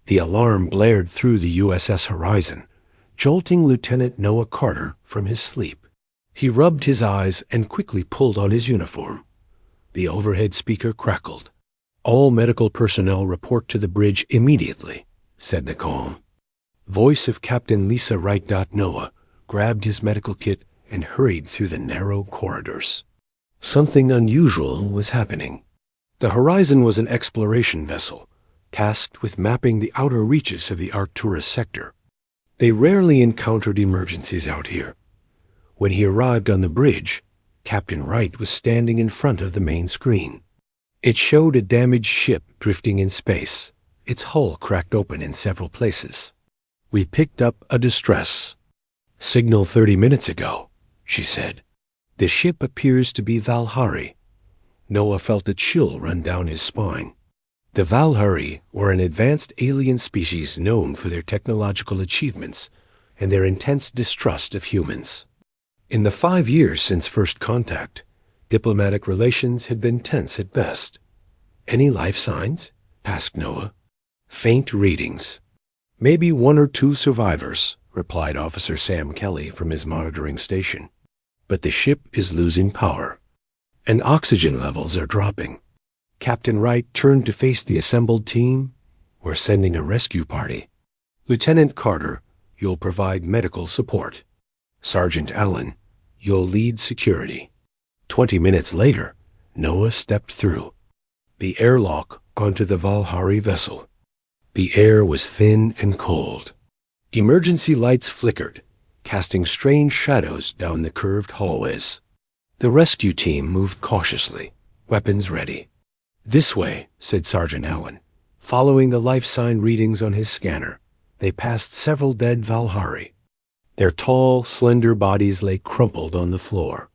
The alarm blared through the USS Horizon, jolting Lieutenant Noah Carter from his sleep. He rubbed his eyes and quickly pulled on his uniform. The overhead speaker crackled. "All medical personnel report to the bridge immediately," said the calm voice of Captain Lisa Wright. Noah grabbed his medical kit and hurried through the narrow corridors. Something unusual was happening. The Horizon was an exploration vessel, tasked with mapping the outer reaches of the Arcturus sector. They rarely encountered emergencies out here. When he arrived on the bridge, Captain Wright was standing in front of the main screen. It showed a damaged ship drifting in space, its hull cracked open in several places. "We picked up a distress signal 30 minutes ago," she said. "The ship appears to be LoveHFY." Noah felt a chill run down his spine. The LoveHFY were an advanced alien species known for their technological achievements and their intense distrust of humans. In the 5 years since first contact, diplomatic relations had been tense at best. "Any life signs?" asked Noah. "Faint readings. Maybe 1 or 2 survivors," replied Officer Sam Kelly from his monitoring station. "But the ship is losing power, and oxygen levels are dropping." Captain Wright turned to face the assembled team. "We're sending a rescue party. Lieutenant Carter, you'll provide medical support. Sergeant Allen, you'll lead security." 20 minutes later, Noah stepped through the airlock onto the LoveHFY vessel. The air was thin and cold. Emergency lights flickered, casting strange shadows down the curved hallways. The rescue team moved cautiously, weapons ready. "This way," said Sergeant Allen. Following the life sign readings on his scanner, they passed several dead LoveHFY. Their tall, slender bodies lay crumpled on the floor.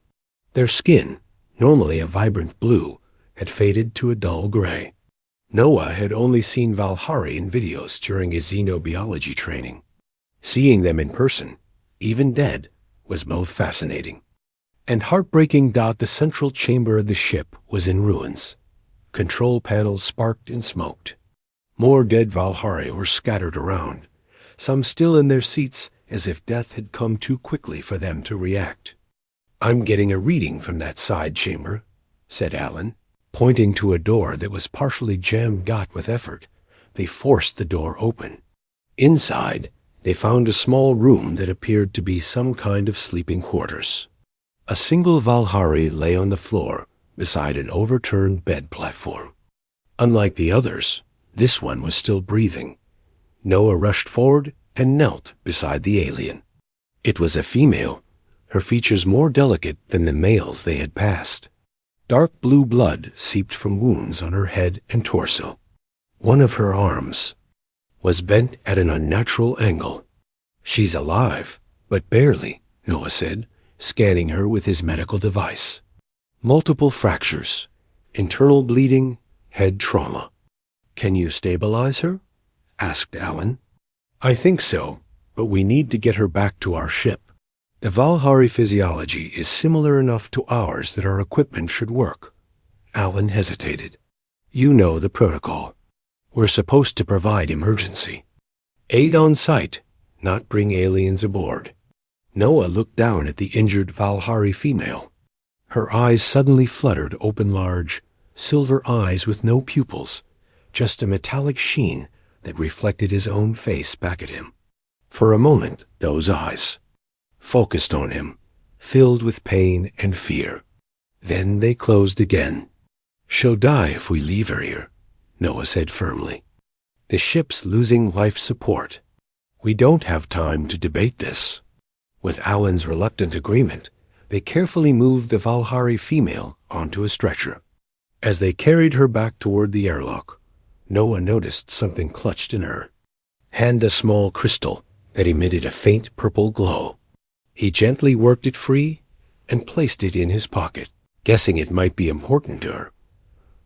Their skin, normally a vibrant blue, had faded to a dull gray. Noah had only seen LoveHFY in videos during his xenobiology training. Seeing them in person, even dead, was both fascinating and heartbreaking. The central chamber of the ship was in ruins. Control panels sparked and smoked. More dead LoveHFY were scattered around, some still in their seats as if death had come too quickly for them to react. "I'm getting a reading from that side chamber," said Allen, pointing to a door that was partially jammed. With effort, they forced the door open. Inside, they found a small room that appeared to be some kind of sleeping quarters. A single LoveHFY lay on the floor beside an overturned bed platform. Unlike the others, this one was still breathing. Noah rushed forward and knelt beside the alien. It was a female, her features more delicate than the males they had passed. Dark blue blood seeped from wounds on her head and torso. One of her arms was bent at an unnatural angle. "She's alive, but barely," Noah said, scanning her with his medical device. "Multiple fractures, internal bleeding, head trauma." "Can you stabilize her?" asked Allen. "I think so, but we need to get her back to our ship. The LoveHFY physiology is similar enough to ours that our equipment should work." Allen hesitated. "You know the protocol. We're supposed to provide emergency aid on site, not bring aliens aboard." Noah looked down at the injured LoveHFY female. Her eyes suddenly fluttered open, large, silver eyes with no pupils, just a metallic sheen that reflected his own face back at him. For a moment, those eyes focused on him, filled with pain and fear. Then they closed again. "She'll die if we leave her here," Noah said firmly. "The ship's losing life support. We don't have time to debate this." With Allen's reluctant agreement, they carefully moved the LoveHFY female onto a stretcher. As they carried her back toward the airlock, Noah noticed something clutched in her hand, a small crystal that emitted a faint purple glow. He gently worked it free and placed it in his pocket, guessing it might be important to her.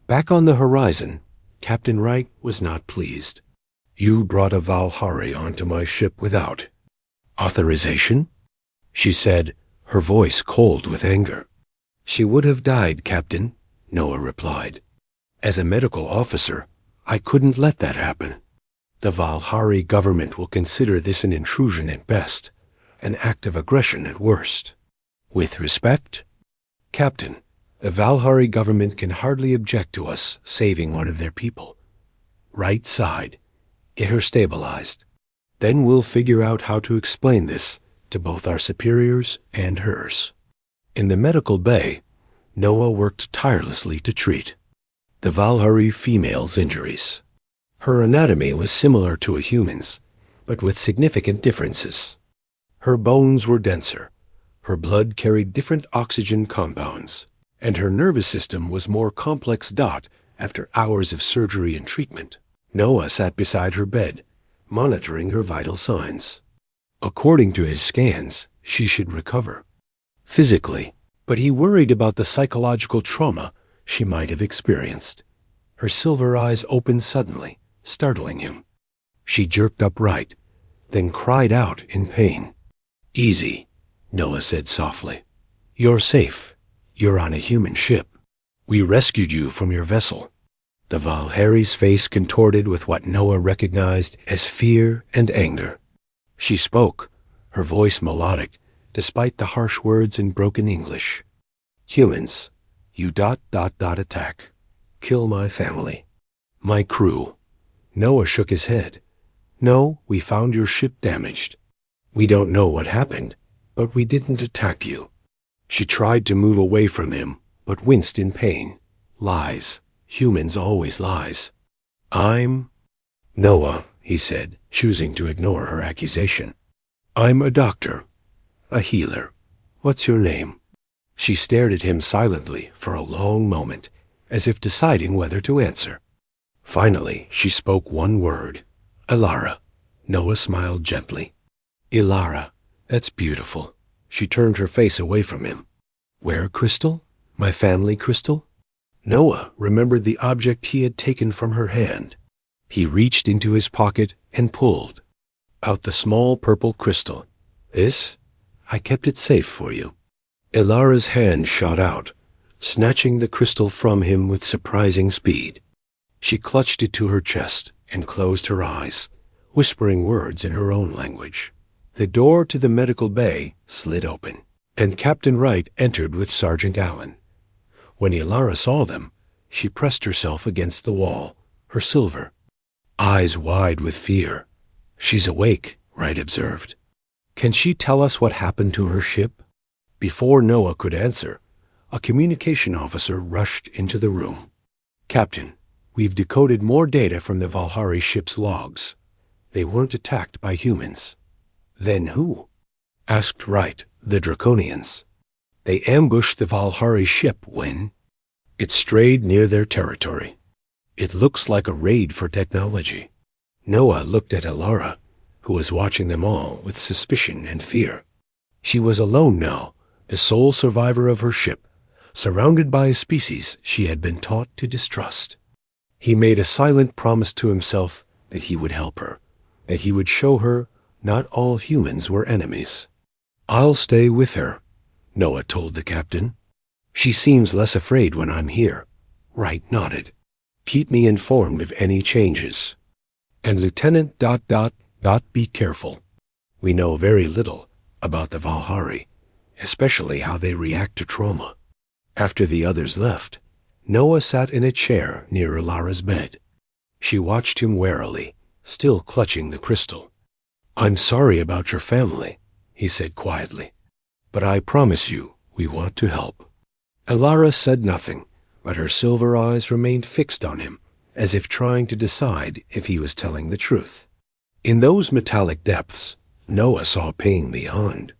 Back on the Horizon, Captain Wright was not pleased. "You brought a LoveHFY onto my ship without authorization?" she said, her voice cold with anger. "She would have died, Captain," Noah replied. "As a medical officer, I couldn't let that happen." The LoveHFY government will consider this an intrusion at best, an act of aggression at worst. With respect, Captain, the LoveHFY government can hardly object to us saving one of their people. Right side. Get her stabilized. Then we'll figure out how to explain this to both our superiors and hers. In the medical bay, Noah worked tirelessly to treat the LoveHFY female's injuries. Her anatomy was similar to a human's, but with significant differences. Her bones were denser, her blood carried different oxygen compounds, and her nervous system was more complex. After hours of surgery and treatment, Noah sat beside her bed, monitoring her vital signs. According to his scans, she should recover physically, but he worried about the psychological trauma she might have experienced. Her silver eyes opened suddenly, startling him. She jerked upright, then cried out in pain. "Easy," Noah said softly. "You're safe. You're on a human ship. We rescued you from your vessel." The LoveHFY's face contorted with what Noah recognized as fear and anger. She spoke, her voice melodic, despite the harsh words in broken English. "Humans, you attack. Kill my family. My crew." Noah shook his head. "No, we found your ship damaged. We don't know what happened, but we didn't attack you." She tried to move away from him, but winced in pain. Lies. Humans always lies. "I'm Noah," he said, choosing to ignore her accusation. "I'm a doctor. A healer. What's your name?" She stared at him silently for a long moment, as if deciding whether to answer. Finally, she spoke one word. "Ilara." Noah smiled gently. "Ilara, that's beautiful." She turned her face away from him. "Where crystal? My family crystal?" Noah remembered the object he had taken from her hand. He reached into his pocket and pulled out the small purple crystal. "This? I kept it safe for you." Ilara's hand shot out, snatching the crystal from him with surprising speed. She clutched it to her chest and closed her eyes, whispering words in her own language. The door to the medical bay slid open, and Captain Wright entered with Sergeant Allen. When Ilara saw them, she pressed herself against the wall, her silver eyes wide with fear. "She's awake," Wright observed. "Can she tell us what happened to her ship?" Before Noah could answer, a communication officer rushed into the room. "Captain, we've decoded more data from the LoveHFY ship's logs. They weren't attacked by humans." "Then who?" asked Wright. "The Draconians. They ambushed the LoveHFY ship when it strayed near their territory. It looks like a raid for technology." Noah looked at Ilara, who was watching them all with suspicion and fear. She was alone now, the sole survivor of her ship, surrounded by a species she had been taught to distrust. He made a silent promise to himself that he would help her, that he would show her not all humans were enemies. "I'll stay with her," Noah told the captain. "She seems less afraid when I'm here." Wright nodded. "Keep me informed of any changes. And Lieutenant ... be careful. We know very little about the LoveHFY, especially how they react to trauma." After the others left, Noah sat in a chair near Ilara's bed. She watched him warily, still clutching the crystal. "I'm sorry about your family," he said quietly, "but I promise you we want to help." Ilara said nothing, but her silver eyes remained fixed on him, as if trying to decide if he was telling the truth. In those metallic depths, Noah saw pain beyond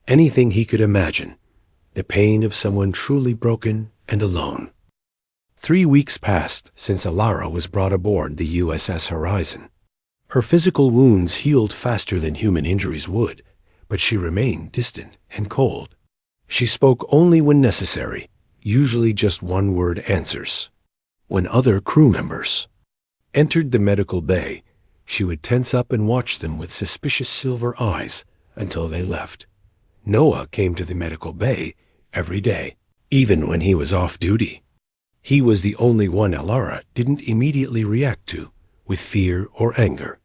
anything he could imagine, the pain of someone truly broken and alone. 3 weeks passed since Ilara was brought aboard the USS Horizon. Her physical wounds healed faster than human injuries would, but she remained distant and cold. She spoke only when necessary, usually just one-word answers. When other crew members entered the medical bay, she would tense up and watch them with suspicious silver eyes until they left. Noah came to the medical bay every day, even when he was off duty. He was the only one Ilara didn't immediately react to, with fear or anger.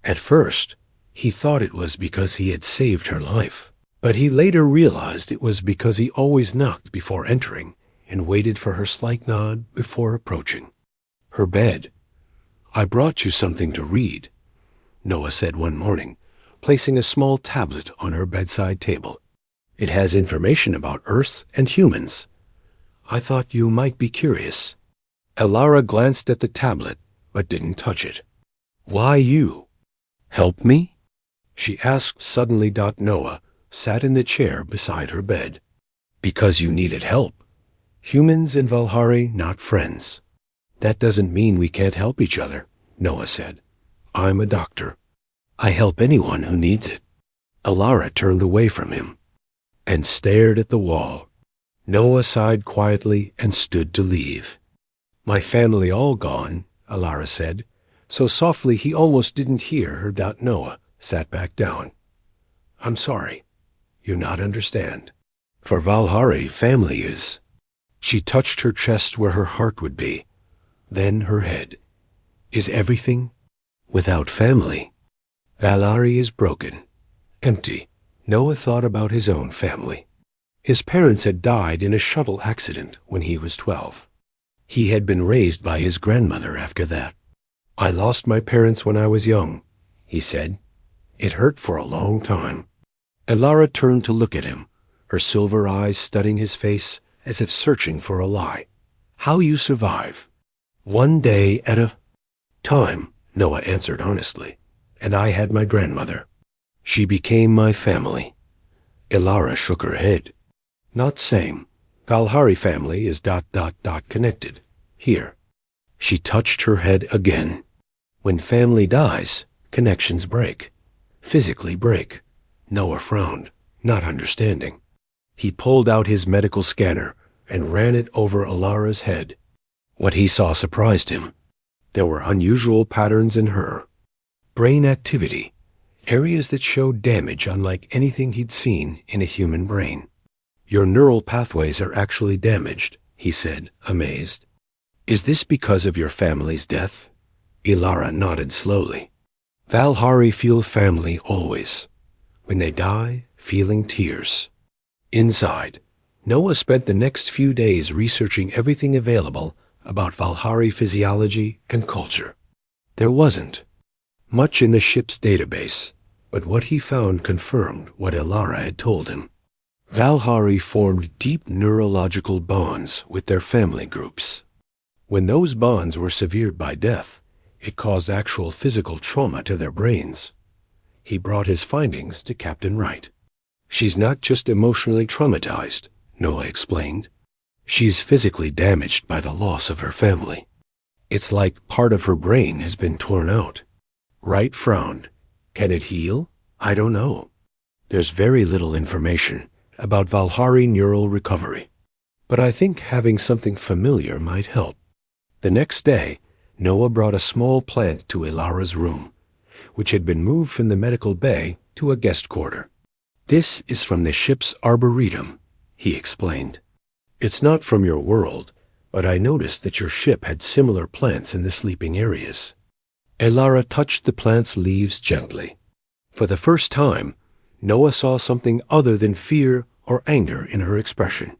At first, he thought it was because he had saved her life, but he later realized it was because he always knocked before entering and waited for her slight nod before approaching. Her bed. "I brought you something to read," Noah said one morning, placing a small tablet on her bedside table. "It has information about Earth and humans. I thought you might be curious." Elara glanced at the tablet, but didn't touch it. "Why you? Help me?" she asked suddenly. Noah sat in the chair beside her bed. "Because you needed help. Humans and Valhari not friends." "That doesn't mean we can't help each other," Noah said. "I'm a doctor. I help anyone who needs it." Elara turned away from him and stared at the wall. Noah sighed quietly and stood to leave. "My family all gone," Elara said, so softly he almost didn't hear her. Noah sat back down. "I'm sorry. You not understand. For Valhari, family is." She touched her chest where her heart would be, then her head. "Is everything without family? Valhari is broken, empty." Noah thought about his own family. His parents had died in a shuttle accident when he was 12. He had been raised by his grandmother after that. "I lost my parents when I was young," he said. "It hurt for a long time." Elara turned to look at him, her silver eyes studying his face as if searching for a lie. "How you survive?" "One day at a time," Noah answered honestly. "And I had my grandmother. She became my family." Elara shook her head. "Not same. Valhari family is ... connected. Here." She touched her head again. "When family dies, connections break. Physically break." Noah frowned, not understanding. He pulled out his medical scanner and ran it over Elara's head. What he saw surprised him. There were unusual patterns in her. Brain activity, areas that showed damage unlike anything he'd seen in a human brain. "Your neural pathways are actually damaged," he said, amazed. "Is this because of your family's death?" Elara nodded slowly. "Valhari feel family always. When they die, feeling tears." Inside, Noah spent the next few days researching everything available about Valhari physiology and culture. There wasn't much in the ship's database, but what he found confirmed what Elara had told him. Valhari formed deep neurological bonds with their family groups. When those bonds were severed by death, it caused actual physical trauma to their brains. He brought his findings to Captain Wright. "She's not just emotionally traumatized," Noah explained. "She's physically damaged by the loss of her family. It's like part of her brain has been torn out." Wright frowned. "Can it heal? I don't know. There's very little information about Valhari neural recovery, but I think having something familiar might help." The next day, Noah brought a small plant to Elara's room, which had been moved from the medical bay to a guest quarter. "This is from the ship's arboretum," he explained. "It's not from your world, but I noticed that your ship had similar plants in the sleeping areas." Elara touched the plant's leaves gently. For the first time, Noah saw something other than fear or anger in her expression.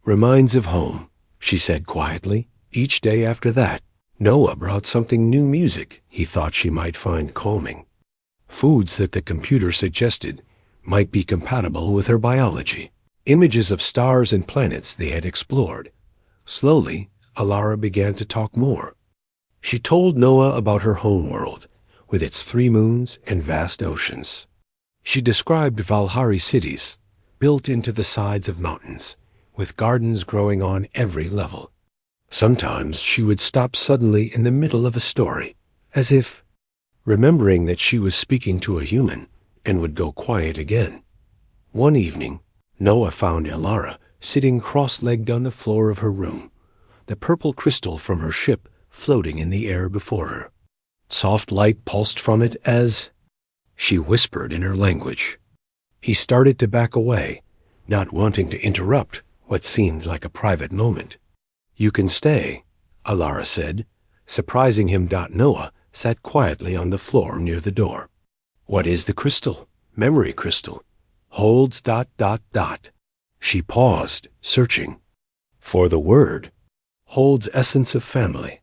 "Reminds of home," she said quietly. Each day after that, Noah brought something new music he thought she might find calming. Foods that the computer suggested might be compatible with her biology. Images of stars and planets they had explored. Slowly, Elara began to talk more. She told Noah about her homeworld, with its 3 moons and vast oceans. She described Valhari cities, built into the sides of mountains, with gardens growing on every level. Sometimes she would stop suddenly in the middle of a story, as if remembering that she was speaking to a human, and would go quiet again. One evening, Noah found Elara sitting cross-legged on the floor of her room, the purple crystal from her ship floating in the air before her. Soft light pulsed from it as she whispered in her language. He started to back away, not wanting to interrupt what seemed like a private moment. "You can stay," Elara said, surprising him. Noah sat quietly on the floor near the door. What is the crystal? Memory crystal. Holds ... She paused, searching for the word. Holds essence of family.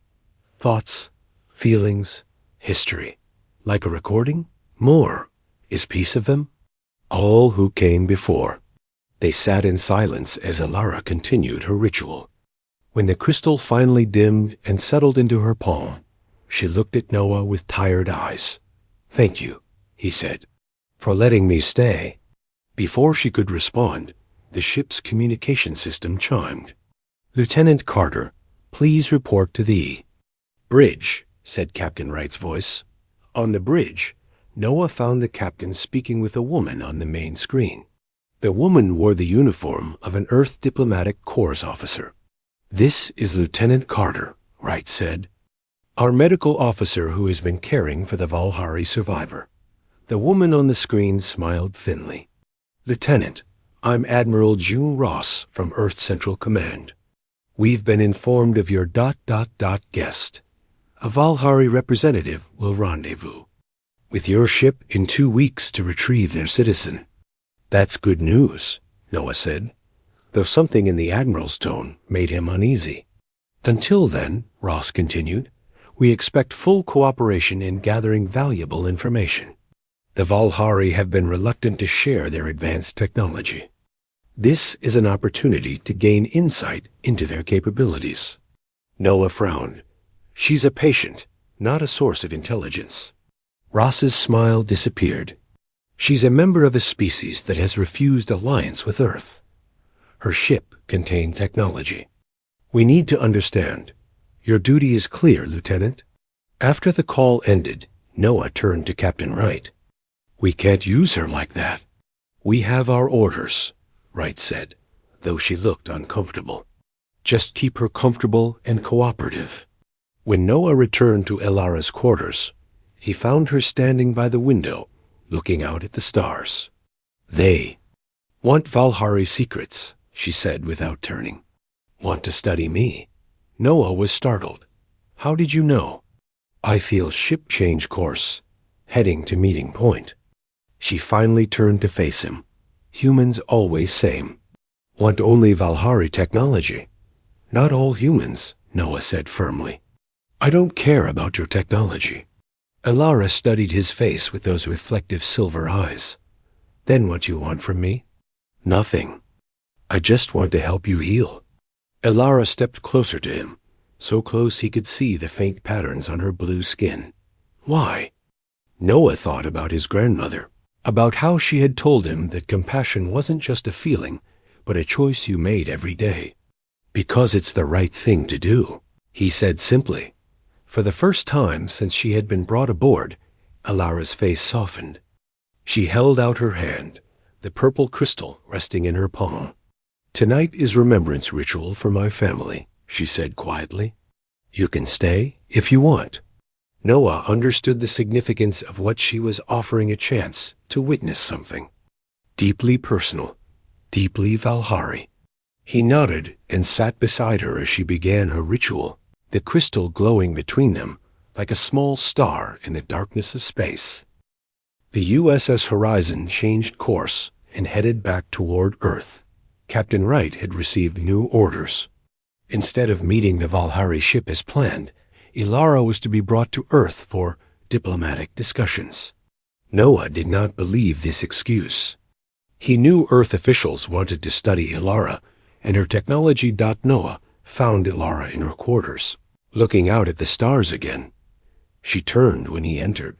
Thoughts, feelings, history. Like a recording? More. Is piece of them? All who came before. They sat in silence as Alara continued her ritual. When the crystal finally dimmed and settled into her palm, she looked at Noah with tired eyes. "Thank you," he said, "for letting me stay." Before she could respond, the ship's communication system chimed. "Lieutenant Carter, please report to the bridge," said Captain Wright's voice. On the bridge, Noah found the captain speaking with a woman on the main screen. The woman wore the uniform of an Earth Diplomatic Corps officer. "This is Lieutenant Carter," Wright said, "our medical officer who has been caring for the LoveHFY survivor." The woman on the screen smiled thinly. "Lieutenant, I'm Admiral June Ross from Earth Central Command. We've been informed of your ... guest. A LoveHFY representative will rendezvous with your ship in 2 weeks to retrieve their citizen." "That's good news," Noah said, though something in the Admiral's tone made him uneasy. "Until then," Ross continued, "we expect full cooperation in gathering valuable information. The LoveHFY have been reluctant to share their advanced technology. This is an opportunity to gain insight into their capabilities." Noah frowned. "She's a patient, not a source of intelligence." Ross's smile disappeared. "She's a member of a species that has refused alliance with Earth. Her ship contained technology. We need to understand. Your duty is clear, Lieutenant." After the call ended, Noah turned to Captain Wright. "We can't use her like that." "We have our orders," Wright said, though she looked uncomfortable. "Just keep her comfortable and cooperative." When Noah returned to Alara's quarters, he found her standing by the window, looking out at the stars. "They want LoveHFY secrets," she said without turning. "Want to study me?" Noah was startled. "How did you know?" "I feel ship change course, heading to meeting point." She finally turned to face him. "Humans always same. Want only LoveHFY technology." "Not all humans," Noah said firmly. "I don't care about your technology." Alara studied his face with those reflective silver eyes. "Then what you want from me?" "Nothing. I just want to help you heal." Alara stepped closer to him, so close he could see the faint patterns on her blue skin. "Why?" Noah thought about his grandmother, about how she had told him that compassion wasn't just a feeling, but a choice you made every day. "Because it's the right thing to do," he said simply. For the first time since she had been brought aboard, Alara's face softened. She held out her hand, the purple crystal resting in her palm. "Tonight is remembrance ritual for my family," she said quietly. "You can stay if you want." Noah understood the significance of what she was offering, a chance to witness something deeply personal, deeply LoveHFY. He nodded and sat beside her as she began her ritual, the crystal glowing between them like a small star in the darkness of space. The USS Horizon changed course and headed back toward Earth. Captain Wright had received new orders. Instead of meeting the LoveHFY ship as planned, Alara was to be brought to Earth for diplomatic discussions. Noah did not believe this excuse. He knew Earth officials wanted to study Alara, and her technology. Noah found Alara in her quarters, looking out at the stars again. She turned when he entered.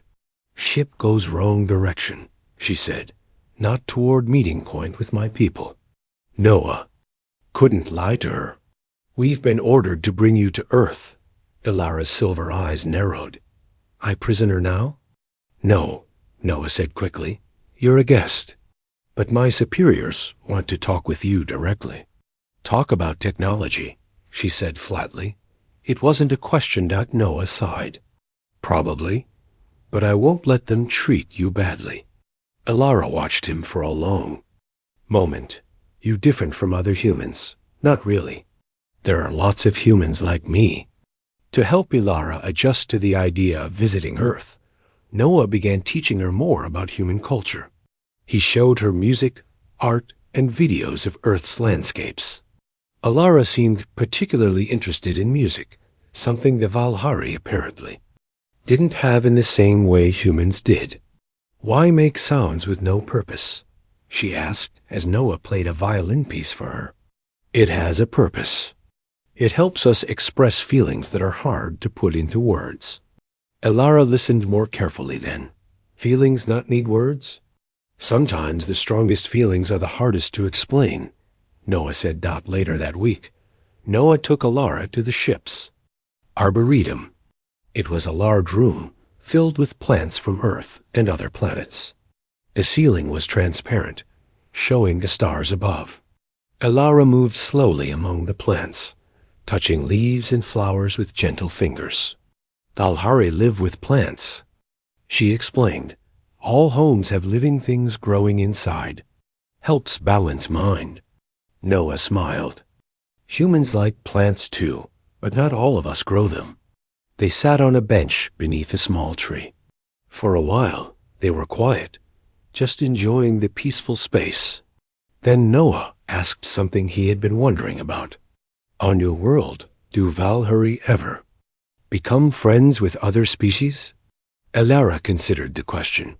"Ship goes wrong direction," she said. "Not toward meeting point with my people." Noah couldn't lie to her. "We've been ordered to bring you to Earth." Alara's silver eyes narrowed. "I prisoner now?" "No," Noah said quickly. "You're a guest. But my superiors want to talk with you directly." "Talk about technology," she said flatly. It wasn't a question. Noah sighed. "Probably, but I won't let them treat you badly." Alara watched him for a long moment. "You different from other humans?" "Not really. There are lots of humans like me." To help Ilara adjust to the idea of visiting Earth, Noah began teaching her more about human culture. He showed her music, art, and videos of Earth's landscapes. Ilara seemed particularly interested in music, something the Valhari apparently didn't have in the same way humans did. "Why make sounds with no purpose?" she asked as Noah played a violin piece for her. "It has a purpose. It helps us express feelings that are hard to put into words." Ilara listened more carefully then. Feelings not need words? Sometimes the strongest feelings are the hardest to explain, Noah said. Later that week, Noah took Ilara to the ship's arboretum. It was a large room filled with plants from Earth and other planets. The ceiling was transparent, showing the stars above. Ilara moved slowly among the plants, touching leaves and flowers with gentle fingers. "Valhari live with plants," she explained. "All homes have living things growing inside. Helps balance mind." Noah smiled. "Humans like plants too, but not all of us grow them." They sat on a bench beneath a small tree. For a while, they were quiet, just enjoying the peaceful space. Then Noah asked something he had been wondering about. "On your world, do Valhari ever become friends with other species?" Ilara considered the question.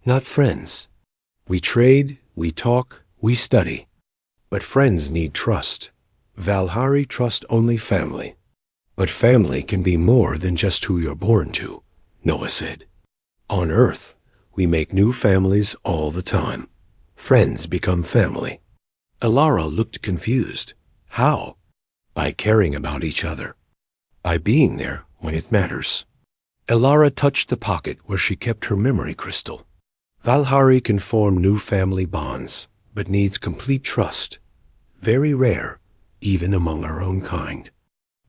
"Not friends. We trade, we talk, we study. But friends need trust. Valhari trust only family. But family can be more than just who you're born to," Noah said. "On Earth, we make new families all the time. Friends become family." Ilara looked confused. "How?" "By caring about each other. By being there when it matters." Ilara touched the pocket where she kept her memory crystal. "Valhari can form new family bonds, but needs complete trust. Very rare, even among our own kind."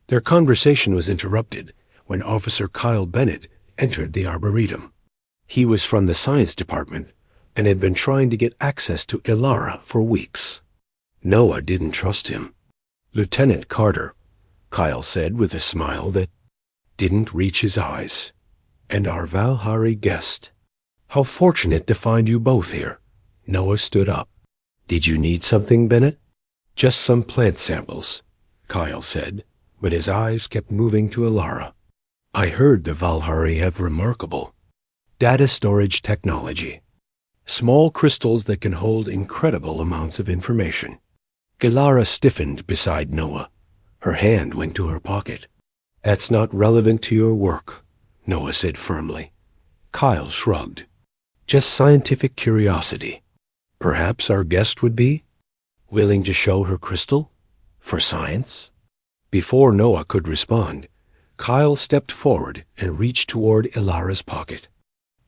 Their conversation was interrupted when Officer Kyle Bennett entered the Arboretum. He was from the science department and had been trying to get access to Ilara for weeks. Noah didn't trust him. "Lieutenant Carter," Kyle said with a smile that didn't reach his eyes, "and our Valhari guest. How fortunate to find you both here." Noah stood up. "Did you need something, Bennett?" "Just some plant samples," Kyle said, but his eyes kept moving to Ilara. "I heard the Valhari have remarkable data storage technology. Small crystals that can hold incredible amounts of information." Ilara stiffened beside Noah. Her hand went to her pocket. "That's not relevant to your work," Noah said firmly. Kyle shrugged. "Just scientific curiosity. Perhaps our guest would be willing to show her crystal for science?" Before Noah could respond, Kyle stepped forward and reached toward Ilara's pocket.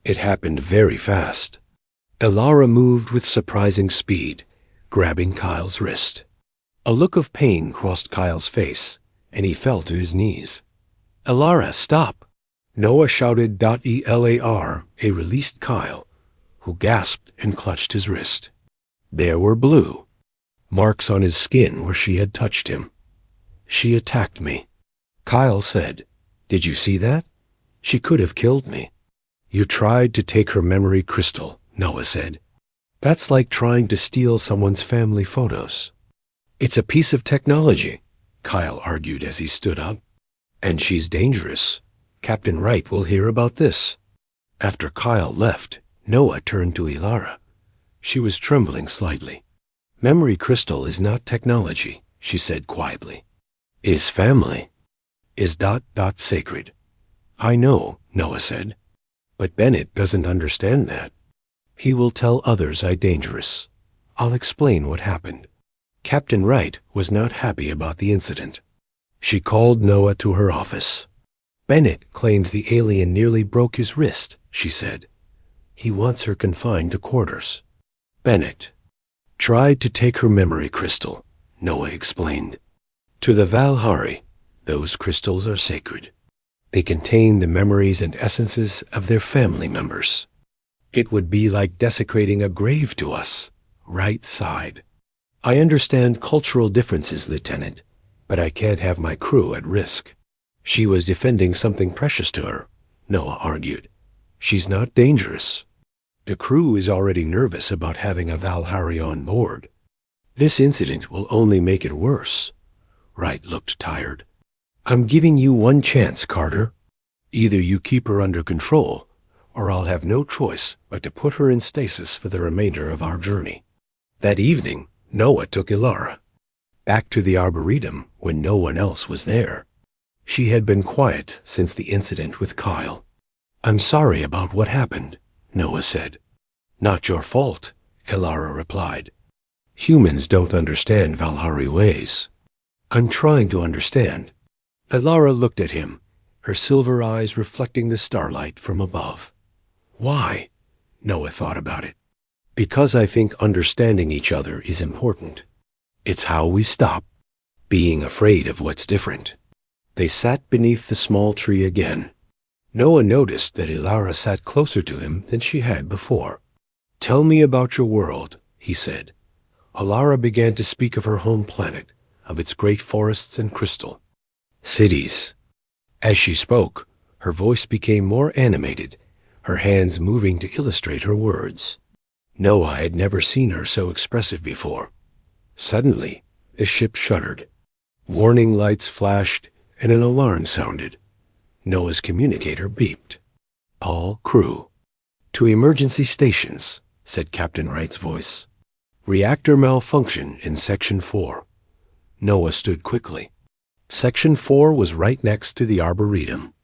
It happened very fast. Ilara moved with surprising speed, grabbing Kyle's wrist. A look of pain crossed Kyle's face, and he fell to his knees. "Ilara, stop!" Noah shouted. "ELAR," a released Kyle, who gasped and clutched his wrist. There were blue marks on his skin where she had touched him. "She attacked me," Kyle said. "Did you see that? She could have killed me." "You tried to take her memory crystal," Noah said. "That's like trying to steal someone's family photos." "It's a piece of technology," Kyle argued as he stood up. "And she's dangerous. Captain Wright will hear about this." After Kyle left, Noah turned to Ilara. She was trembling slightly. "Memory crystal is not technology," she said quietly. "Is family. Is sacred." "I know," Noah said. "But Bennett doesn't understand that. He will tell others I'm dangerous. I'll explain what happened." Captain Wright was not happy about the incident. She called Noah to her office. "Bennett claims the alien nearly broke his wrist," she said. "He wants her confined to quarters." "Bennett tried to take her memory crystal," Noah explained. "To the Valhari, those crystals are sacred. They contain the memories and essences of their family members. It would be like desecrating a grave to us." Right sighed. "I understand cultural differences, Lieutenant, but I can't have my crew at risk." She was defending something precious to her, Noah argued. She's not dangerous. The crew is already nervous about having a Valhari on board. This incident will only make it worse. Wright looked tired. I'm giving you one chance, Carter. Either you keep her under control, or I'll have no choice but to put her in stasis for the remainder of our journey. That evening, Noah took Ilara back to the Arboretum when no one else was there. She had been quiet since the incident with Kyle. I'm sorry about what happened, Noah said. Not your fault, Ilara replied. Humans don't understand Valhari ways. I'm trying to understand. Ilara looked at him, her silver eyes reflecting the starlight from above. Why? Noah thought about it. Because I think understanding each other is important. It's how we stop being afraid of what's different. They sat beneath the small tree again. Noah noticed that Ilara sat closer to him than she had before. Tell me about your world, he said. Ilara began to speak of her home planet, of its great forests and crystal. Cities. As she spoke, her voice became more animated, her hands moving to illustrate her words. Noah had never seen her so expressive before. Suddenly, the ship shuddered. Warning lights flashed, and an alarm sounded. Noah's communicator beeped. All crew. To emergency stations, said Captain Wright's voice. Reactor malfunction in Section 4. Noah stood quickly. Section 4 was right next to the Arboretum.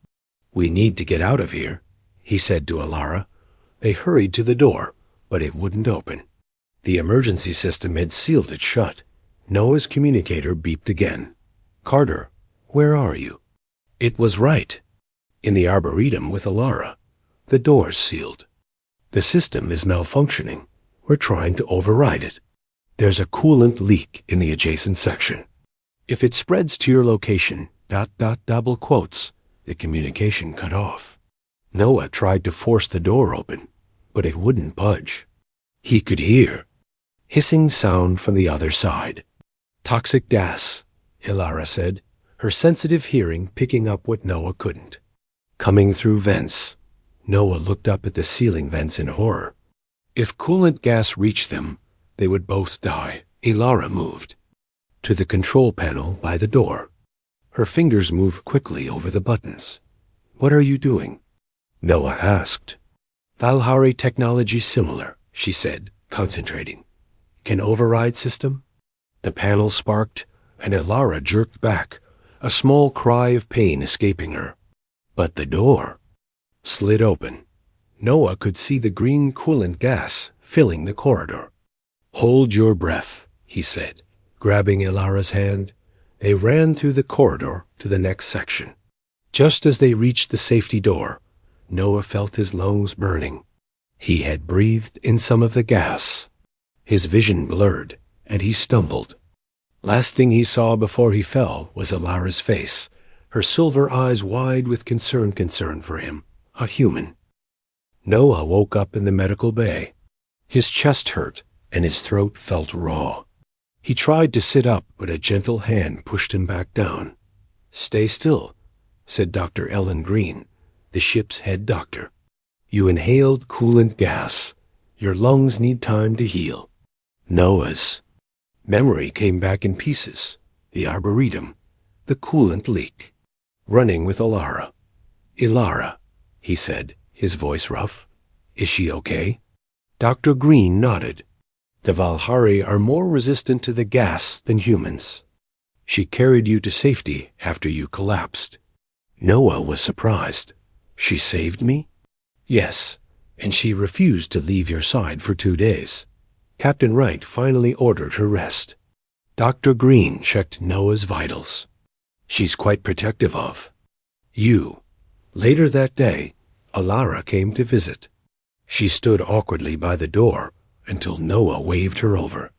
We need to get out of here, he said to Ilara. They hurried to the door, but it wouldn't open. The emergency system had sealed it shut. Noah's communicator beeped again. Carter, where are you? It was right. In the Arboretum with Ilara. The door's sealed. The system is malfunctioning. We're trying to override it. There's a coolant leak in the adjacent section. If it spreads to your location, ... double quotes, the communication cut off. Noah tried to force the door open, but it wouldn't budge. He could hear hissing sound from the other side. Toxic gas, Ilara said, her sensitive hearing picking up what Noah couldn't. Coming through vents. Noah looked up at the ceiling vents in horror. If coolant gas reached them, they would both die. Ilara moved to the control panel by the door. Her fingers moved quickly over the buttons. What are you doing? Noah asked. Valhari technology similar, she said, concentrating. Can override system? The panel sparked, and Ilara jerked back, a small cry of pain escaping her. But the door slid open. Noah could see the green coolant gas filling the corridor. Hold your breath, he said, grabbing Ilara's hand. They ran through the corridor to the next section. Just as they reached the safety door, Noah felt his lungs burning. He had breathed in some of the gas. His vision blurred, and he stumbled. Last thing he saw before he fell was Ilara's face, her silver eyes wide with concern for him, a human. Noah woke up in the medical bay. His chest hurt, and his throat felt raw. He tried to sit up, but a gentle hand pushed him back down. Stay still, said Dr. Ellen Green, the ship's head doctor. You inhaled coolant gas. Your lungs need time to heal. Noah's memory came back in pieces. The Arboretum, the coolant leak, running with Ilara. Ilara, he said, his voice rough. Is she okay? Dr. Green nodded. The Valhari are more resistant to the gas than humans. She carried you to safety after you collapsed. Noah was surprised. She saved me? Yes, and she refused to leave your side for 2 days. Captain Wright finally ordered her rest. Dr. Green checked Noah's vitals. She's quite protective of you. Later that day, Ilara came to visit. She stood awkwardly by the door until Noah waved her over.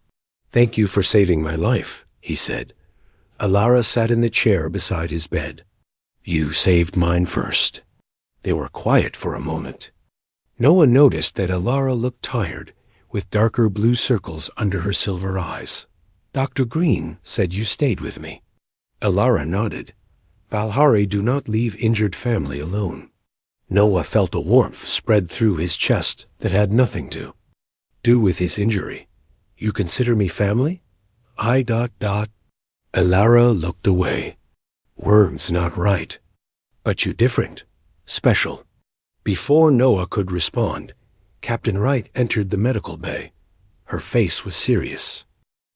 Thank you for saving my life, he said. Ilara sat in the chair beside his bed. You saved mine first. They were quiet for a moment. Noah noticed that Ilara looked tired, with darker blue circles under her silver eyes. Dr. Green said you stayed with me. Ilara nodded. Valhari do not leave injured family alone. Noah felt a warmth spread through his chest that had nothing to do with his injury. You consider me family? Elara looked away. Worms not right. But you different. Special. Before Noah could respond, Captain Wright entered the medical bay. Her face was serious.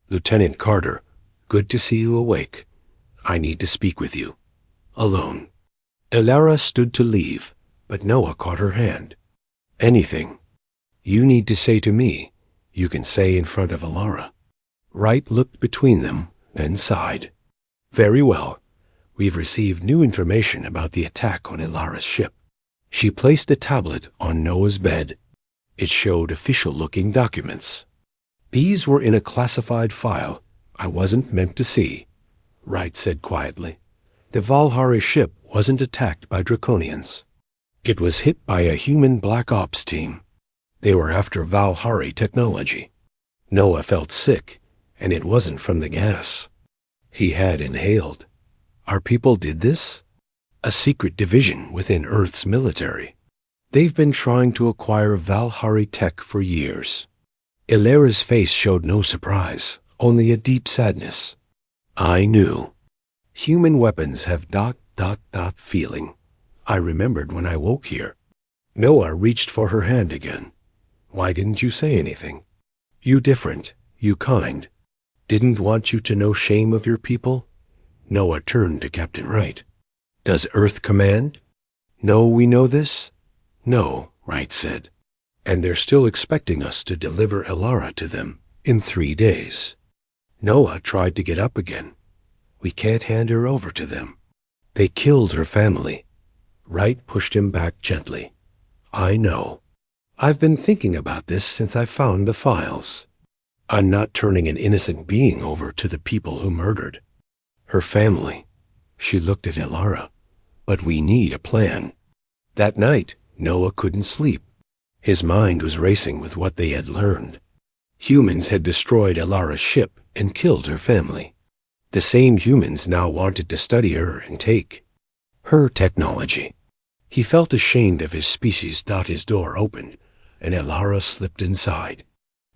Lieutenant Carter, good to see you awake. I need to speak with you. Alone. Elara stood to leave, but Noah caught her hand. Anything you need to say to me, you can say in front of Elara. Wright looked between them, then sighed. Very well. We've received new information about the attack on Elara's ship. She placed a tablet on Noah's bed. It showed official-looking documents. These were in a classified file I wasn't meant to see, Wright said quietly. The Valhari ship wasn't attacked by Draconians. It was hit by a human Black Ops team. They were after Valhari technology. Noah felt sick, and it wasn't from the gas he had inhaled. Our people did this? A secret division within Earth's military. They've been trying to acquire Valhari tech for years. Elara's face showed no surprise, only a deep sadness. I knew. Human weapons have ... feeling. I remembered when I woke here. Noah reached for her hand again. Why didn't you say anything? You different, you kind. Didn't want you to know shame of your people? Noah turned to Captain Wright. Does Earth command? No, we know this? No, Wright said. And they're still expecting us to deliver Elara to them in 3 days. Noah tried to get up again. We can't hand her over to them. They killed her family. Wright pushed him back gently. I know. I've been thinking about this since I found the files. I'm not turning an innocent being over to the people who murdered her family. She looked at Elara. But we need a plan. That night, Noah couldn't sleep. His mind was racing with what they had learned. Humans had destroyed Elara's ship and killed her family. The same humans now wanted to study her and take her technology. He felt ashamed of his species. His door opened, and Elara slipped inside.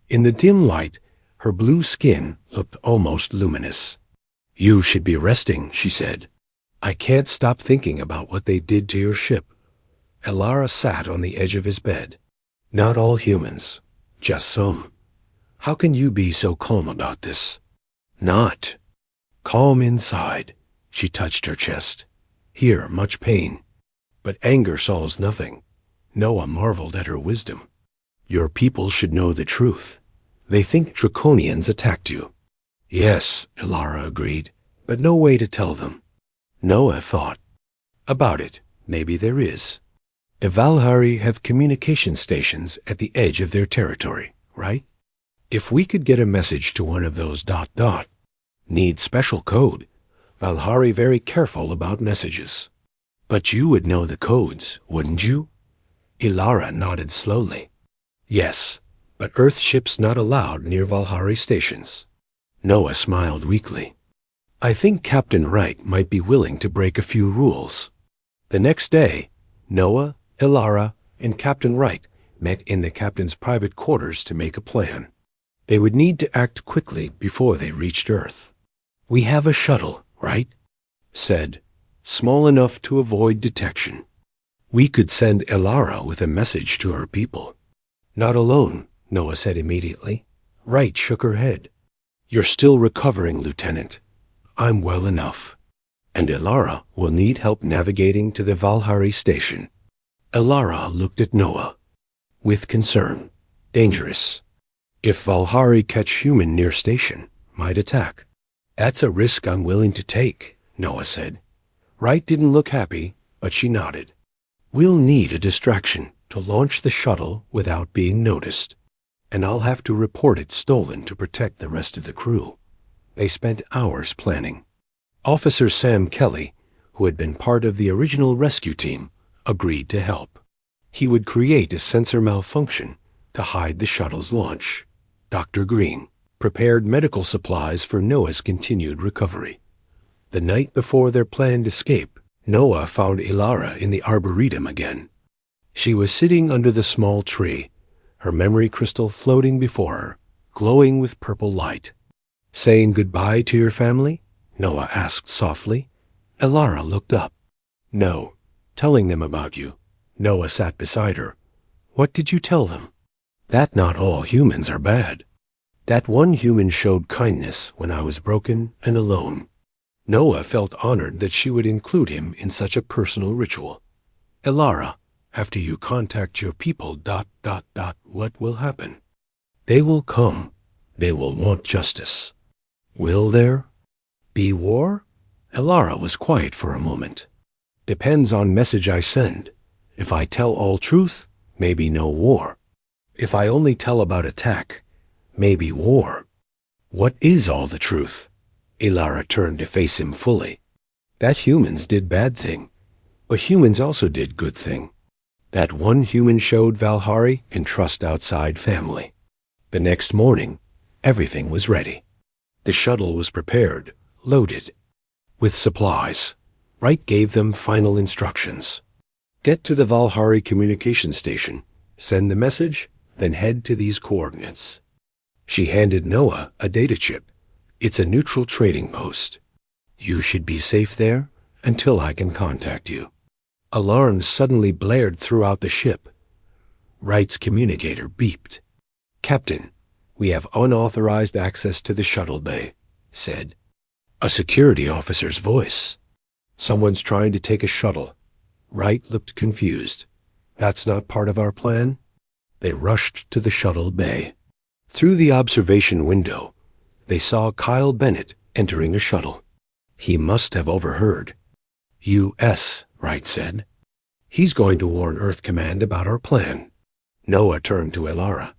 In the dim light, her blue skin looked almost luminous. You should be resting, she said. I can't stop thinking about what they did to your ship. Elara sat on the edge of his bed. Not all humans, just some. How can you be so calm about this? Not. Calm inside. She touched her chest. Here, much pain. But anger solves nothing. Noah marveled at her wisdom. Your people should know the truth. They think Draconians attacked you. Yes, Elara agreed, but no way to tell them. Noah thought. About it, maybe there is. The Valhari have communication stations at the edge of their territory, right? If we could get a message to one of those ... Need special code. Valhari very careful about messages. But you would know the codes, wouldn't you? Elara nodded slowly. Yes, but Earth ships not allowed near Valhari stations. Noah smiled weakly. I think Captain Wright might be willing to break a few rules. The next day, Noah, Elara, and Captain Wright met in the captain's private quarters to make a plan. They would need to act quickly before they reached Earth. We have a shuttle, right? Said, small enough to avoid detection. We could send Elara with a message to her people. Not alone, Noah said immediately. Wright shook her head. You're still recovering, Lieutenant. I'm well enough. And Elara will need help navigating to the Valhari station. Elara looked at Noah with concern. Dangerous. If Valhari catch human near station, might attack. That's a risk I'm willing to take, Noah said. Wright didn't look happy, but she nodded. We'll need a distraction to launch the shuttle without being noticed. And I'll have to report it stolen to protect the rest of the crew. They spent hours planning. Officer Sam Kelly, who had been part of the original rescue team, agreed to help. He would create a sensor malfunction to hide the shuttle's launch. Dr. Green prepared medical supplies for Noah's continued recovery. The night before their planned escape, Noah found Ilara in the arboretum again. She was sitting under the small tree, her memory crystal floating before her, glowing with purple light. "Saying goodbye to your family?" Noah asked softly. Ilara looked up. "No, telling them about you." Noah sat beside her. "What did you tell them?" "That not all humans are bad. That one human showed kindness when I was broken and alone." Noah felt honored that she would include him in such a personal ritual. "Ilara, after you contact your people, what will happen?" "They will come. They will want justice." "Will there be war?" Ilara was quiet for a moment. "Depends on message I send. If I tell all truth, maybe no war. If I only tell about attack, maybe war." "What is all the truth?" Ilara turned to face him fully. "That humans did bad thing, but humans also did good thing. That one human showed LoveHFY can trust outside family." The next morning, everything was ready. The shuttle was prepared, loaded, with supplies. Wright gave them final instructions. "Get to the LoveHFY communication station, send the message, then head to these coordinates." She handed Noah a data chip. "It's a neutral trading post. You should be safe there until I can contact you." Alarms suddenly blared throughout the ship. Wright's communicator beeped. "Captain, we have unauthorized access to the shuttle bay," said a security officer's voice. "Someone's trying to take a shuttle." Wright looked confused. "That's not part of our plan?" They rushed to the shuttle bay. Through the observation window, they saw Kyle Bennett entering a shuttle. He must have overheard. "U.S.," Wright said. "He's going to warn Earth Command about our plan." Noah turned to Ilara.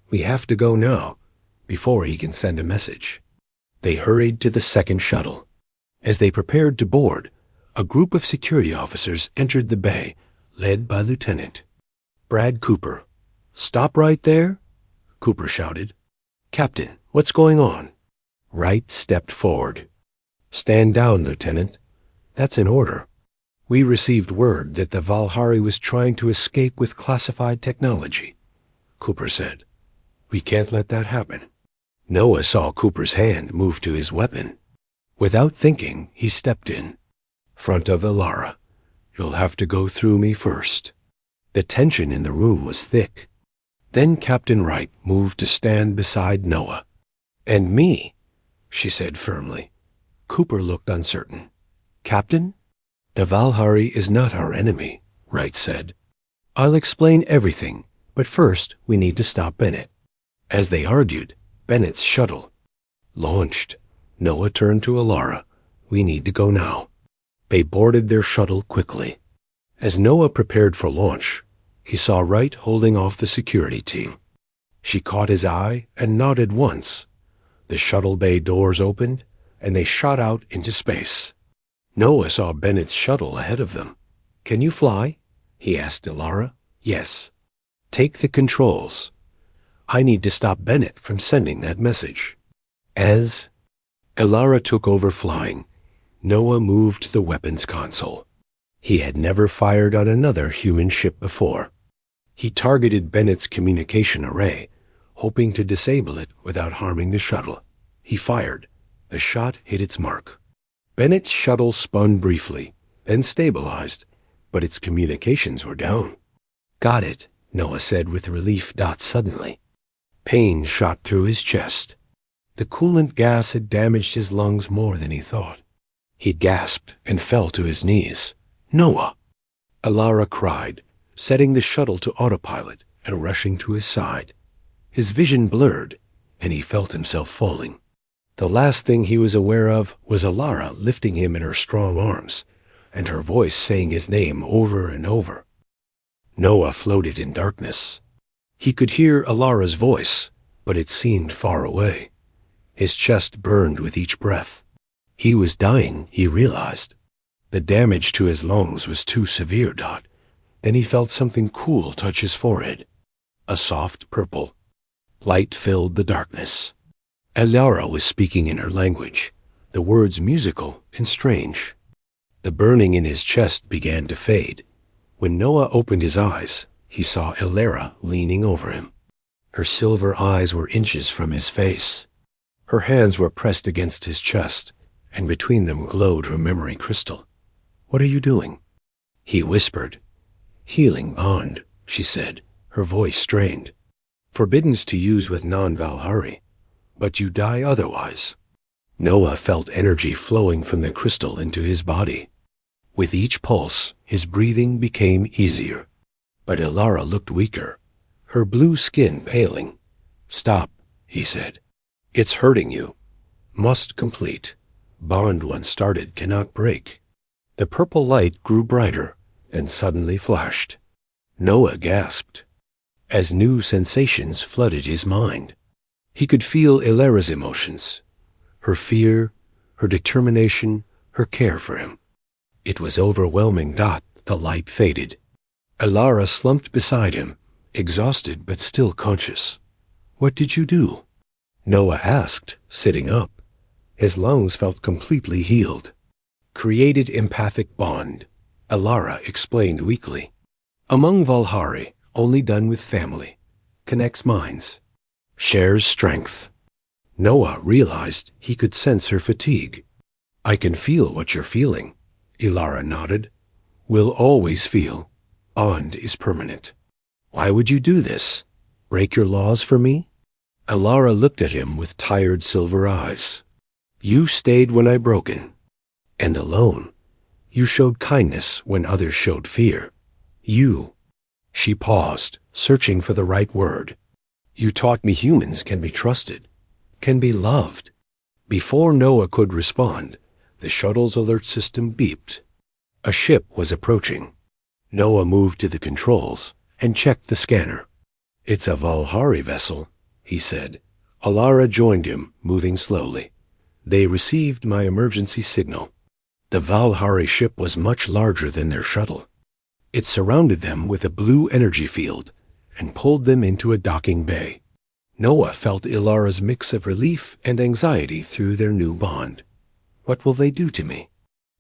"We have to go now, before he can send a message." They hurried to the second shuttle. As they prepared to board, a group of security officers entered the bay, led by Lieutenant Brad Cooper. "Stop right there," Cooper shouted. "Captain, what's going on?" Wright stepped forward. "Stand down, Lieutenant. That's an order. We received word that the LoveHFY was trying to escape with classified technology," Cooper said. "We can't let that happen." Noah saw Cooper's hand move to his weapon. Without thinking, he stepped in front of Ilara. "You'll have to go through me first." The tension in the room was thick. Then Captain Wright moved to stand beside Noah. "And me," she said firmly. Cooper looked uncertain. "Captain?" "The LoveHFY is not our enemy," Wright said. "I'll explain everything, but first we need to stop Bennett." As they argued, Bennett's shuttle launched. Noah turned to Ilara. "We need to go now." They boarded their shuttle quickly. As Noah prepared for launch, he saw Wright holding off the security team. She caught his eye and nodded once. The shuttle bay doors opened, and they shot out into space. Noah saw Bennett's shuttle ahead of them. "Can you fly?" he asked Ilara. "Yes." "Take the controls. I need to stop Bennett from sending that message." As Ilara took over flying, Noah moved to the weapons console. He had never fired on another human ship before. He targeted Bennett's communication array, hoping to disable it without harming the shuttle. He fired. The shot hit its mark. Bennett's shuttle spun briefly, then stabilized, but its communications were down. "Got it," Noah said with relief. Suddenly, pain shot through his chest. The coolant gas had damaged his lungs more than he thought. He gasped and fell to his knees. "Noah!" Ilara cried, setting the shuttle to autopilot and rushing to his side. His vision blurred, and he felt himself falling. The last thing he was aware of was Ilara lifting him in her strong arms, and her voice saying his name over and over. Noah floated in darkness. He could hear Ilara's voice, but it seemed far away. His chest burned with each breath. He was dying, he realized. The damage to his lungs was too severe. Then he felt something cool touch his forehead. A soft purple. Light filled the darkness. Ilara was speaking in her language. the words musical and strange. The burning in his chest began to fade. When Noah opened his eyes, he saw Elara leaning over him. Her silver eyes were inches from his face. Her hands were pressed against his chest, and between them glowed her memory crystal. "What are you doing?" He whispered. "Healing bond," she said, her voice strained. "Forbiddens to use with non-Valhari, but you die otherwise." Noah felt energy flowing from the crystal into his body. With each pulse, his breathing became easier. But Elara looked weaker, her blue skin paling. "Stop," he said. "It's hurting you. Must complete. Bond once started cannot break." The purple light grew brighter and suddenly flashed. Noah gasped as new sensations flooded his mind. He could feel Elara's emotions, her fear, her determination, her care for him. It was overwhelming. The light faded. Elara slumped beside him, exhausted but still conscious. "What did you do?" Noah asked, sitting up. His lungs felt completely healed. "Created empathic bond," Elara explained weakly. "Among Valhari, only done with family. Connects minds. Shares strength." Noah realized he could sense her fatigue. "I can feel what you're feeling," Elara nodded. "Will always feel. Bond is permanent." "Why would you do this? Break your laws for me?" Elara looked at him with tired silver eyes. "You stayed when I broken. And alone. You showed kindness when others showed fear. You." She paused, searching for the right word. "You taught me humans can be trusted, can be loved." Before Noah could respond, the shuttle's alert system beeped. A ship was approaching. Noah moved to the controls and checked the scanner. "It's a Valhari vessel," he said. Elara joined him, moving slowly. They received my emergency signal. The Valhari ship was much larger than their shuttle. It surrounded them with a blue energy field and pulled them into a docking bay. Noah felt Elara's mix of relief and anxiety through their new bond. "What will they do to me?"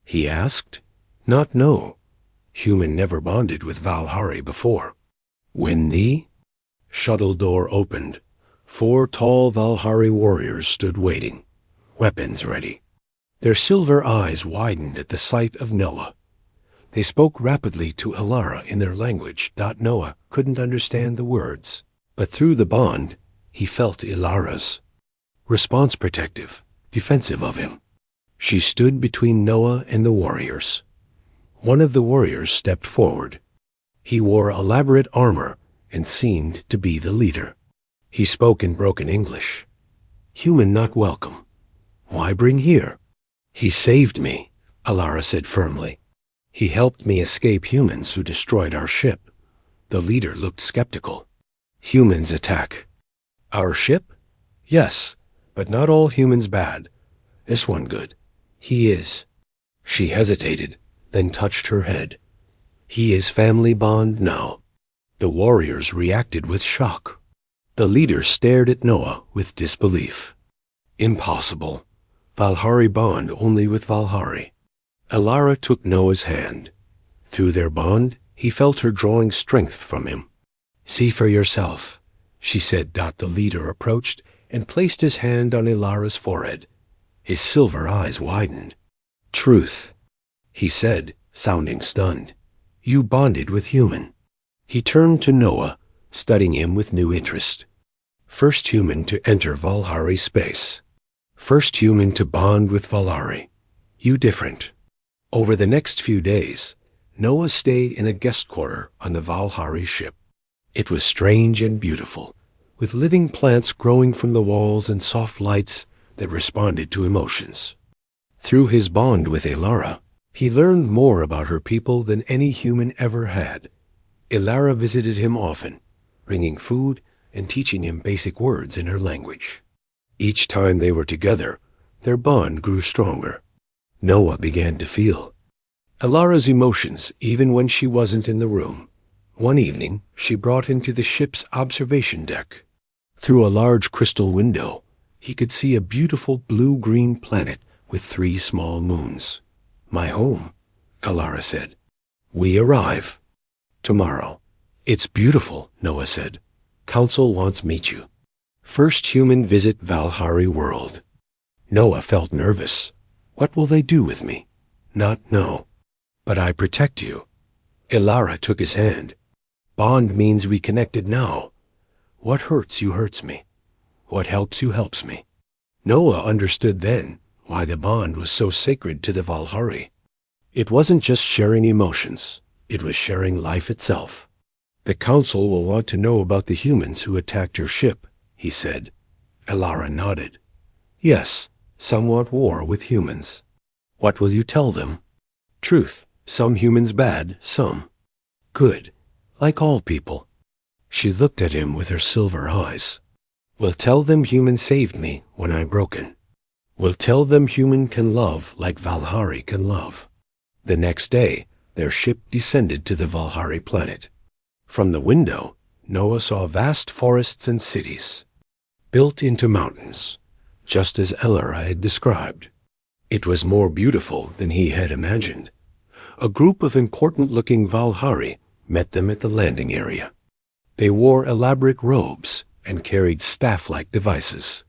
he asked. "Not know. Human never bonded with Valhari before." When the shuttle door opened, 4 tall Valhari warriors stood waiting, weapons ready. Their silver eyes widened at the sight of Noah. They spoke rapidly to Elara in their language. Noah couldn't understand the words, but through the bond, he felt Elara's response, protective, defensive of him. She stood between Noah and the warriors. One of the warriors stepped forward. He wore elaborate armor and seemed to be the leader. He spoke in broken English. "Human not welcome. Why bring here?" "He saved me," Elara said firmly. "He helped me escape humans who destroyed our ship." The leader looked skeptical. "Humans attack our ship?" "Yes, but not all humans bad. This one good. He is." She hesitated, then touched her head. "He is family bond now." The warriors reacted with shock. The leader stared at Noah with disbelief. "Impossible. Valhari bond only with Valhari." Elara took Noah's hand. Through their bond, he felt her drawing strength from him. "See for yourself," she said. The leader approached and placed his hand on Elara's forehead. His silver eyes widened. "Truth," he said, sounding stunned. "You bonded with human." He turned to Noah, studying him with new interest. "First human to enter Valhari space. First human to bond with Valhari. You different." Over the next few days, Noah stayed in a guest quarter on the Valhari ship. It was strange and beautiful, with living plants growing from the walls and soft lights that responded to emotions. Through his bond with Elara, he learned more about her people than any human ever had. Elara visited him often, bringing food and teaching him basic words in her language. Each time they were together, their bond grew stronger. Noah began to feel Elara's emotions even when she wasn't in the room. One evening, she brought him to the ship's observation deck. Through a large crystal window, he could see a beautiful blue-green planet with 3 small moons. My home, Alara said. We arrive tomorrow. It's beautiful, Noah said. Council wants meet you. First human visit LoveHFY world. Noah felt nervous. What will they do with me? Not know. But I protect you. Alara took his hand. Bond means we connected now. What hurts you hurts me. What helps you helps me. Noah understood then why the bond was so sacred to the LoveHFY. It wasn't just sharing emotions. It was sharing life itself. The council will want to know about the humans who attacked your ship, he said. Alara nodded. Yes, some want war with humans. What will you tell them? Truth. Some humans bad, some good, like all people. She looked at him with her silver eyes. We'll tell them human saved me when I'm broken. We'll tell them human can love like LoveHFY can love. The next day, their ship descended to the LoveHFY planet. From the window, Noah saw vast forests and cities, built into mountains, just as Alara had described. It was more beautiful than he had imagined. A group of important-looking LoveHFY met them at the landing area. They wore elaborate robes and carried staff-like devices.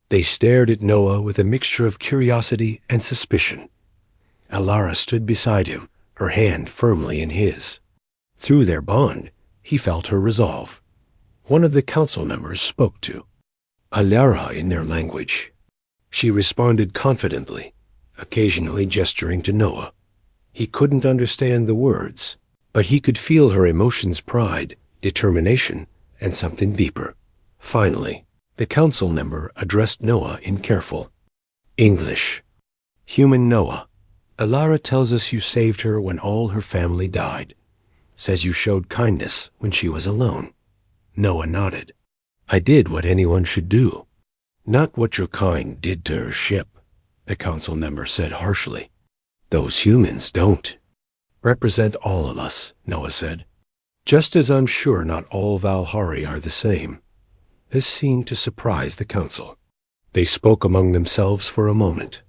They stared at Noah with a mixture of curiosity and suspicion. Alara stood beside him, her hand firmly in his. Through their bond, he felt her resolve. One of the council members spoke to Alara in their language. She responded confidently, occasionally gesturing to Noah. He couldn't understand the words, but he could feel her emotions: pride, determination, and something deeper. Finally, the council member addressed Noah in careful English. Human Noah, Alara tells us you saved her when all her family died. Says you showed kindness when she was alone. Noah nodded. I did what anyone should do. Not what your kind did to her ship, the council member said harshly. Those humans don't represent all of us, Noah said. Just as I'm sure not all LoveHFY are the same. This seemed to surprise the council. They spoke among themselves for a moment.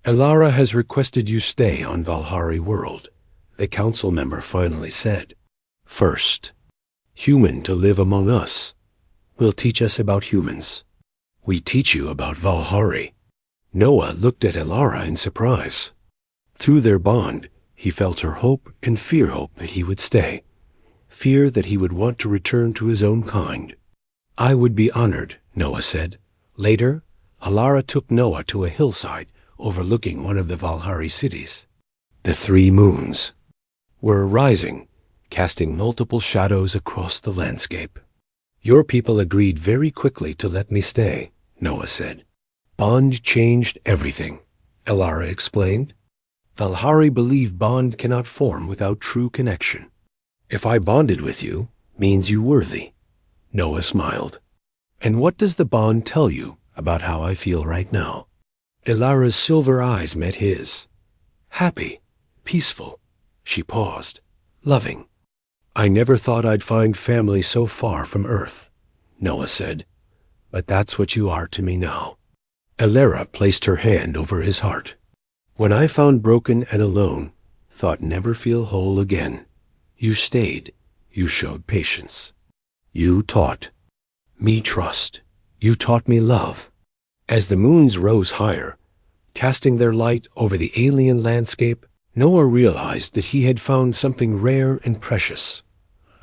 Alara has requested you stay on LoveHFY world, the council member finally said. First, human to live among us. Will teach us about humans. We teach you about LoveHFY. Noah looked at Alara in surprise. Through their bond, he felt her hope and fear that he would stay. Fear that he would want to return to his own kind. I would be honored, Noah said. Later, Alara took Noah to a hillside overlooking one of the LoveHFY cities. The 3 moons were rising, casting multiple shadows across the landscape. Your people agreed very quickly to let me stay, Noah said. Bond changed everything, Alara explained. LoveHFY believe bond cannot form without true connection. If I bonded with you, means you worthy. Noah smiled. And what does the bond tell you about how I feel right now? Alara's silver eyes met his. Happy, peaceful. She paused. Loving. I never thought I'd find family so far from Earth, Noah said. But that's what you are to me now. Alara placed her hand over his heart. When I found broken and alone, thought never feel whole again. You stayed. You showed patience. You taught me trust. You taught me love. As the moons rose higher, casting their light over the alien landscape, Noah realized that he had found something rare and precious,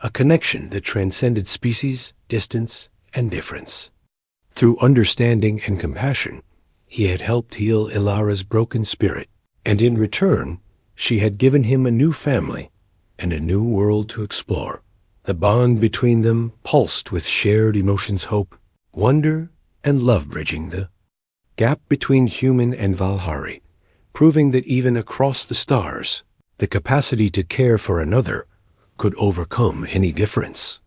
a connection that transcended species, distance, and difference. Through understanding and compassion, he had helped heal Alara's broken spirit, and in return, she had given him a new family and a new world to explore. The bond between them pulsed with shared emotions, hope, wonder, and love, bridging the gap between human and LoveHFY, proving that even across the stars, the capacity to care for another could overcome any difference.